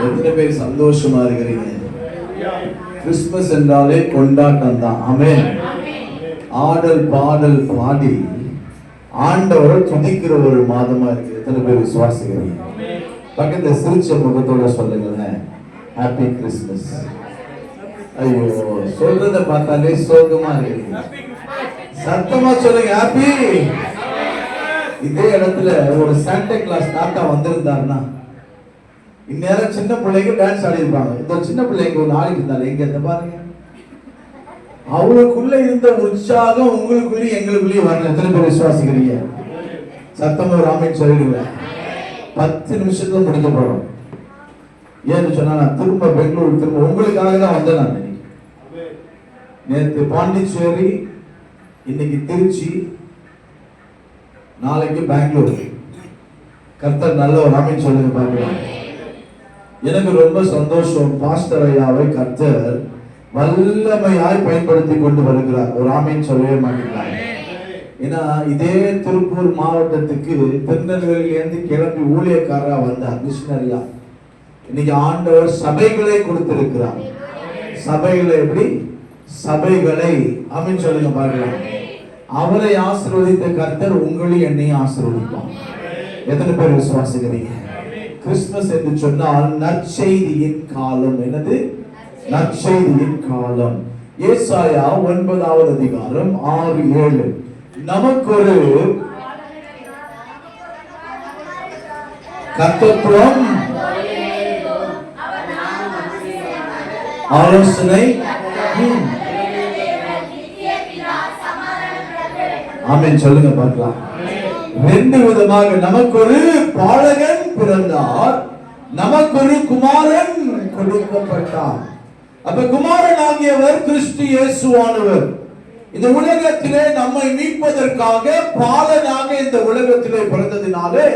எத்தனை பேர் சந்தோஷமா இருக்கிறீங்க? கிறிஸ்துமஸ் என்றாலே கொண்டாட்டம் தான். ஆமென். ஆடல் பாடல் பாடி ஆண்டவரை துதிக்கிற ஒரு மாதமா இருக்கு. எத்தனை பேர் விசுவாசிக்கிறீங்க? பக்கத்துல சிரிச்ச முகத்தோட சொல்லுங்களேன், ஹாப்பி கிறிஸ்துமஸ். ஐயோ, சொல்றத பார்த்தாலே சோகமா இருக்கு. சத்தமா சொல்லுங்க, ஹாப்பி. இதே இடத்துல ஒரு சாண்டா கிளாஸ் தாத்தா வந்திருந்தாருன்னா இந்நேரம் சின்ன பிள்ளைங்க டான்ஸ் ஆடி இருப்பாங்க. இந்த சின்ன பிள்ளைங்க ஒரு ஆடி இருந்தாலும் எங்க இந்த பாருங்க, அவங்களுக்குள்ள இருந்த உற்சாகம் உங்களுக்குள்ளேயும் எங்களுக்குள்ளேயும் வரல. எத்தனை பேர் விசுவாசிக்கிறீங்க? சத்தமா ஒரு ஆமென் சொல்லிடுங்க. 10 நிமிஷத்துல முடிக்க போறோம். ஏன்னு சொன்னா நான் திரும்ப பெங்களூர் திரும்ப உங்களுக்காக தான் வந்தேன். நான் நேற்று பாண்டிச்சேரி, இன்னைக்கு திருச்சி, நாளைக்கு பெங்களூர். கர்த்தர் நல்ல ஒரு ஆமென் சொல்லுங்க பார்க்கலாம். எனக்கு ரொம்ப சந்தோஷம். பாஸ்டர் ஐயாவை கர்த்தர் வல்லமையாய் பயன்படுத்தி கொண்டு வருகிறார். ஒரு ஆமென் சொல்லவே மாட்டேங்கிறார். ஏன்னா இதே திருப்பூர் மாவட்டத்துக்கு திருநெல்வேலியிலிருந்து கிளம்பி ஊழியக்காரரா வந்தார், மிஷனரியா. இன்னைக்கு ஆண்டவர் சபைகளை கொடுத்திருக்கிறார். சபைகளை எப்படி? சபைகளை ஆமென் சொல்லுங்க பார்க்கலாம். அவரை ஆசீர்வதித்த கர்த்தர் உங்களையும் என்னையும் ஆசீர்வதிப்பார். எத்தனை பேர் விசுவாசிக்கிறீங்க? கிறிஸ்துமஸ் என்று சொன்னால் நற்செய்தியின் காலம். என்னது? நற்செய்தியின் காலம். ஏசாயா 9வது அதிகாரம் 6-7. நமக்கு ஒரு கர்த்தத்துவம், ஆலோசனை. ஆமென் சொல்லுங்க பார்க்கலாம். 2 விதமாக நமக்கு ஒரு பாலகன் பிறந்தார், நமக்கு ஒரு குமாரன் கொடுக்கப்பட்டார். அப்ப குமாரன் ஆகியவர் கிறிஸ்து இயேசுவானவர். இந்த உலகத்திலே நம்மை மீட்பதற்காக பாலனாக இந்த உலகத்திலே பிறந்ததினாலே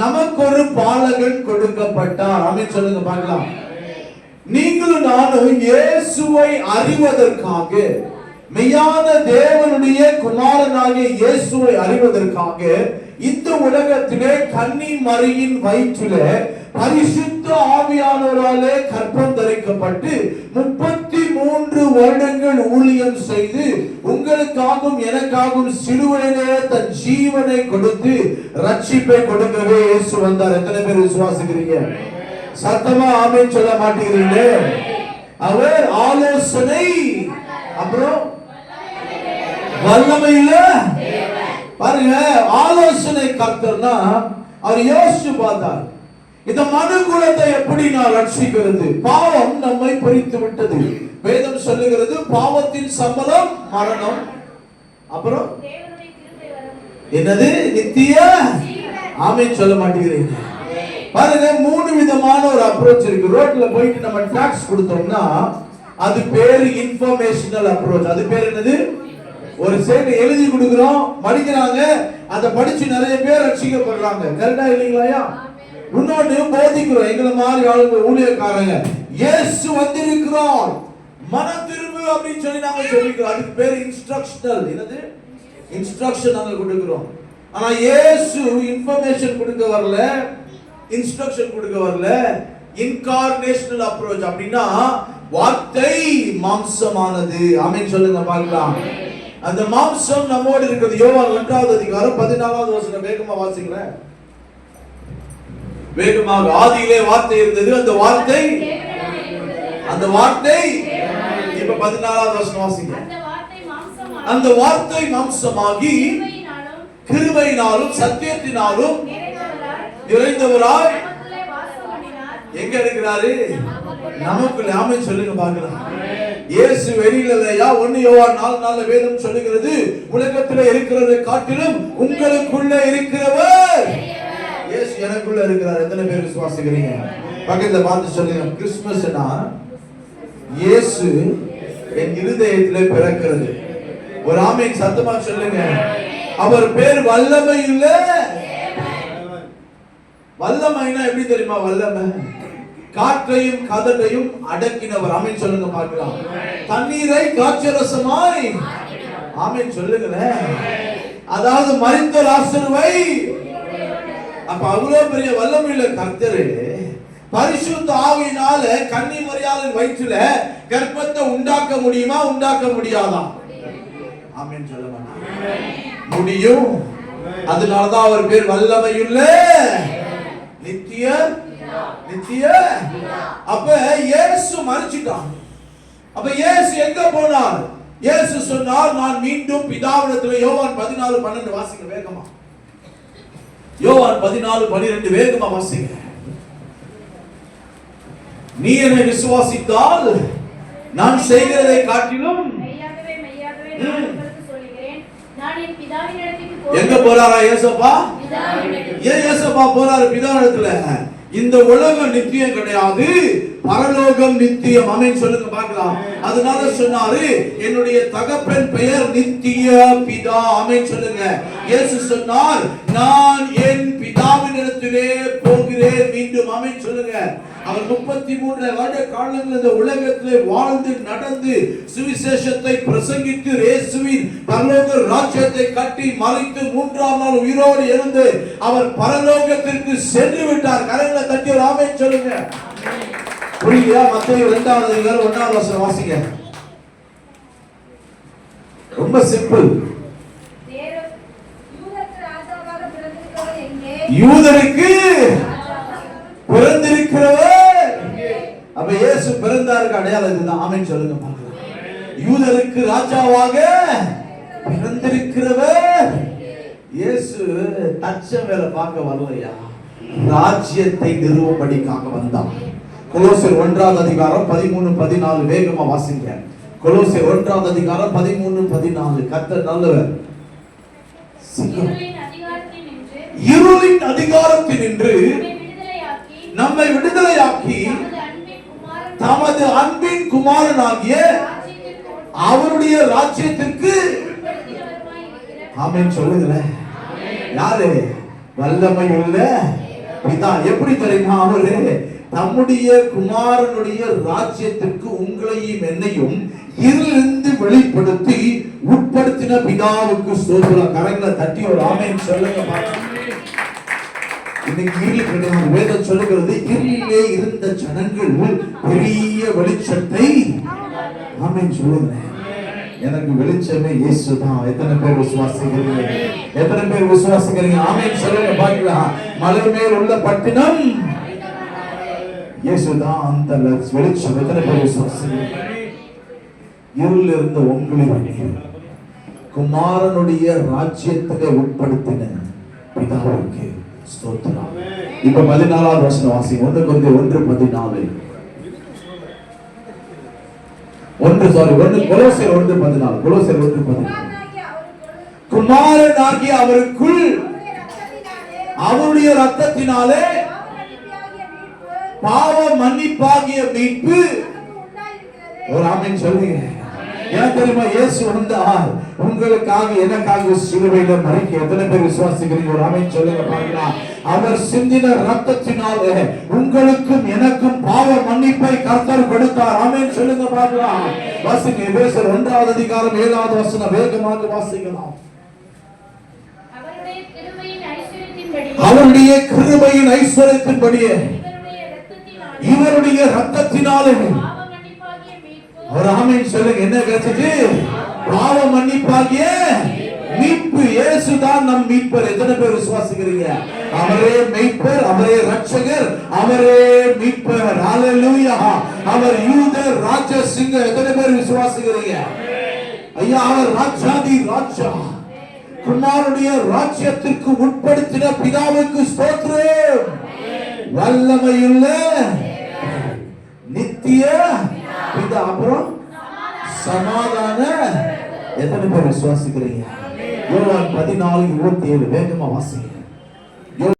நமக்கு ஒரு பாலகன் கொடுக்கப்பட்டார். ஆமென் சொல்லுங்க பார்க்கலாம். நீங்களும் நானும் இயேசுவை அறிவதற்காக, மெய்யான தேவனுடைய குமாரனாகிய இயேசுவை அறிவதற்காக இந்த உலகத்திலே கன்னி மரியின் வயிற்றிலே பரிசுத்த ஆவியானவராலே கற்பம் தரிக்கப்பட்டு 33 வருடங்கள் ஊழியம் செய்து உங்களுக்காகவும் எனக்காகவும் சிலுவையிலே தன் ஜீவனை கொடுத்து ரட்சிப்பை கொடுக்கவே இயேசு வந்தார். எத்தனை பேர் விசுவாசிக்கிறீங்க? சத்தமா ஆமென் சொல்ல மாட்டீங்களே? அவர் ஆலோசனை, அப்புறம் வல்லமையில பாருங்க. ஆலோசனை கர்த்தர்னா அவர் யோசிச்சு பார்த்தார், இந்த மனு குலத்தை எப்படி நான் ரட்சிக்கிறது? பாவம் நம்மை பறித்து விட்டது. வேதம் சொல்லுகிறது பாவத்தின் சம்பளம் மரணம், அப்புறம் என்னது? நித்திய. ஆமென் சொல்ல மாட்டேங்கிறீங்க? பாருங்க, 3 விதமான ஒரு அப்ரோச் இருக்கு. ரோட்ல போயிட்டு நம்ம டாக்ஸ் கொடுத்தோம்னா அது பேரு இன்ஃபர்மேஷனல் அப்ரோச். அது பேர் என்னது? ஒரு சைடு எழுதி கொடுக்கிறோம், படிக்கிறாங்க, அதை படிச்சு நிறைய பேர் ரட்சிக்கப்படுறாங்க. கரெக்டா இல்லைங்களா? இன்னொன்று போதிக்கிறோம். எங்களை மாதிரி ஆளுங்க, ஊழியக்காரங்க, இயேசு வந்திருக்கிறார், மனம் திரும்பு அப்படின்னு சொல்லி நாங்க சொல்லிக்கிறோம். அதுக்கு பேர் இன்ஸ்ட்ரக்ஷனல். என்னது? இன்ஸ்ட்ரக்ஷன் நாங்க கொடுக்கிறோம். ஆனா இயேசு இன்ஃபர்மேஷன் கொடுக்க வரல, இன்ஸ்ட்ரக்ஷன் கொடுக்க வரல. இன்கார்னேஷனல் அப்ரோச் அப்படின்னா வார்த்தை மாம்சமானது. ஆமென் சொல்லுங்க பார்க்கலாம். அந்த மாம்சம் நம்மோடு இருக்குது. யோவான் 1வது அதிகாரம் 14வது வசனம் வேகமா வாசிக்கிறேன். வேகமாக. ஆதியிலே வார்த்தை இருந்தது, அந்த வார்த்தை இப்ப 14வது வசனம் வாசிங்க. அந்த வார்த்தை மாம்சமாகி கிருபையினாலும் சத்தியத்தினாலும் நிறைந்தவராய் எங்க இருக்கிறாரு? நமக்குள்ள. ஆமென் சொல்லுங்க பார்க்கலாம். இயேசு வெளியில இல்லையா? 1 யோவான் 4:4 வேதம் சொல்லுகிறது, உலகத்துல இருக்கிறதை காட்டிலும் உங்களுக்குள்ள இருக்கிறவர் இயேசு எனக்குள்ள இருக்கிறார். எத்தனை பேர் விசுவாசிக்கிறீங்க? பக்கத்துல பார்த்து சொல்லுங்க, கிறிஸ்துமஸ்னா இயேசு என் இருதயத்திலே பிறக்கிறது. ஒரு ஆமென் சத்தமா சொல்லுங்க. அவர் பேர் வல்லமை இல்ல. வல்லமைனா எப்படி தெரியுமா? வல்லமை காற்றையும் கதட்டையும் அடக்கினவர். ஆமென் சொல்லுங்க பார்க்கலாம். தண்ணீரை திராட்சரசமாய். ஆமென் சொல்லுங்களேன். அதாவது மரித்த லாசருவை. அப்ப அவ்வளவு பெரிய வல்லமையுள்ள கர்த்தர் பரிசுத்த ஆவியினால கன்னிமரியாளின் வயிற்றில கர்ப்பத்தை உண்டாக்க முடியுமா, உண்டாக்க முடியாதா? ஆமென் சொல்ல மாட்டீங்க. முடியும். அதனாலதான் அவர் பேர் வல்லமையுள்ள நித்திய நித்திய. அப்ப இயேசு மரிச்சிட்டான். அப்ப இயேசு எங்க போனார்? இயேசு சொன்னார், நான் மீண்டும் பிதாவிடத்தில். யோவான் 14:12 வாசிங்க வேகமா. யோவான் 14:12 வேகமா வாசிங்க. நீ என்னை விசுவாசித்தால் நான் செய்கிறதை காட்டிலும் எங்க போறாரா ஏசப்பா? ஏன் ஏசப்பா போறாரு பிதாவிடத்துல? இந்த உலகம் நித்தியம் கிடையாது, பரலோகம் நித்தியம். ஆமென் சொல்லுங்க பார்க்கலாம். அதனால சொன்னாரு, என்னுடைய தகப்பன் பெயர் நித்திய பிதா. ஆமென் சொல்லுங்க. இயேசு சொன்னார், நான் என் பிதாவினிடத்திலே போகிறேன் மீண்டும். ஆமென் சொல்லுங்க. அவர் 33 வருட காலங்கள் இந்த உலகத்திலே வாழ்ந்து நடந்து சுவிசேஷத்தை பிரசங்கித்து இயேசுவின் பரலோக ராஜ்யத்தை கட்டி மறித்து 3ஆம் நாள் உயிரோடு எழுந்து அவர் பரலோகத்திற்கு சென்று விட்டார். கரங்களை தட்டி ஒரு ஆமென் சொல்லுங்க. புரியுதா? மத்தேயு 2வது அதிகாரம் 1வது வசனம் வாசிங்க. ரொம்ப சிம்பிள். யூதருக்கு பிறந்திருக்கிறவர். அப்ப இயேசு பிறந்தாருக்கு அடையாளம் இதுதான். ஆமென் சொல்லுங்க பார்க்கலாம். யூதருக்கு ராஜாவாக பிறந்திருக்கிறவர். இயேசு தச்ச வேலை பார்க்க வரலையா, ராஜ்யத்தை நிறுவும்படிக்காக வந்தார். கொலோசியர் 1வது அதிகாரம் 13-14 வேகமா வாசிங்க. கொலோசியர் 1வது அதிகாரம் 13-14. கர்த்தர் நல்லவர். இருளின் அதிகாரத்தினின்று நம்மை விடுதலையாக்கி தமது அன்பின் குமாரனாகிய அவருடைய ராஜ்யத்திற்கு. ஆமென் சொல்லுங்களேன். யாரு? வல்லமை உள்ள பிதா. எப்படி தெரியுமா? அவரு நம்முடைய குமாரனுடைய ராஜ்யத்திற்கு உங்களையும் என்னையும் இருளிலிருந்து வெளிப்படுத்தி உட்படுத்தின பிதாவுக்கு ஸ்தோத்திரம். கரங்களை தட்டி ஒரு ஆமென் சொல்லுங்க பாருங்க. இன்னைக்கு இருள் கிடையாது. வேதம் சொல்லுகிறது, இருளிலே இருந்த ஜனங்கள் பெரிய வெளிச்சத்தை. ஆமென் சொல்லுங்க. எனக்கு வெளிச்சமே இயேசுதான். எத்தனை பேர் விசுவாசிக்கிறீங்க? எத்தனை பேர் விசுவாசிக்கிறீங்க? ஆமென் சொல்லுங்க பார்க்கலாம். மலை மேல் உள்ள பட்டினம் இயேசுதான் அந்த வெளிச்சம். எத்தனை பேர் விசுவாசிக்கிறீங்க? இருள் இருந்த உங்களை குமாரனுடைய ராஜ்யத்திலே உட்படுத்தின பிதாவுக்கு ஸ்தோத்திரம். இப்ப 14வது வசனம் வாசிங்க. 1 கொலோசியர் 1:14. குமாரனாகிய அவருக்குள் அவருடைய ரத்தத்தினாலே பாவ மன்னிப்பாகிய மீட்பு. ஒரு ஆமென் சொல்லுங்க. ஏன் தெரியுமா? இயேசு வந்தார் உங்களுக்காக எனக்காக சிலுவையில மரிக்க. எத்தனை பேர் விசுவாசிக்கிறீங்க? ஒரு ஆமென் சொல்லுங்க பார்க்கலாம். அவர் சிந்தின ரத்தத்தினாலே உங்களுக்கும் எனக்கும் பாவ மன்னிப்பை கர்த்தர் கொடுத்தார். ஆமென் சொல்லுங்க பார்க்கலாம். வாசிங்க. எபேசியர் 1வது அதிகாரம் 7வது வசனம் வேகமாக வாசிக்கலாம். அவருடைய கிருபையின் ஐஸ்வரியத்தின்படியே இவருடைய ரத்தத்தினாலே. ஒரு ஆமென் சொல்லுங்க. என்ன கிடைச்சது? பாவ மன்னிப்பாகிய மீட்பு. இயேசுதான் நம் மீட்பர். எத்தனை பேர் விசுவாசிக்கிறீங்க? அவரே மீட்பர், அவரே ரட்சகர், அவரே மீட்பர். ஹalleluya. அவர் யூதர் ராஜசிங்க. எத்தனை பேர் விசுவாசிக்கிறீங்க? ஐயா, அவர் ராஜாதி ராஜா. குமாரனுடைய ராஜ்யத்திற்கு உட்படுத்தின பிதாவுக்கு ஸ்தோத்திரம். வல்லமையுள்ள நித்திய பிதா. அப்புறம் சமாதான. எத்தனை பேர் விசுவாசிக்கிறீங்க? யோவான் 14:27 வேகமா வாசிங்க.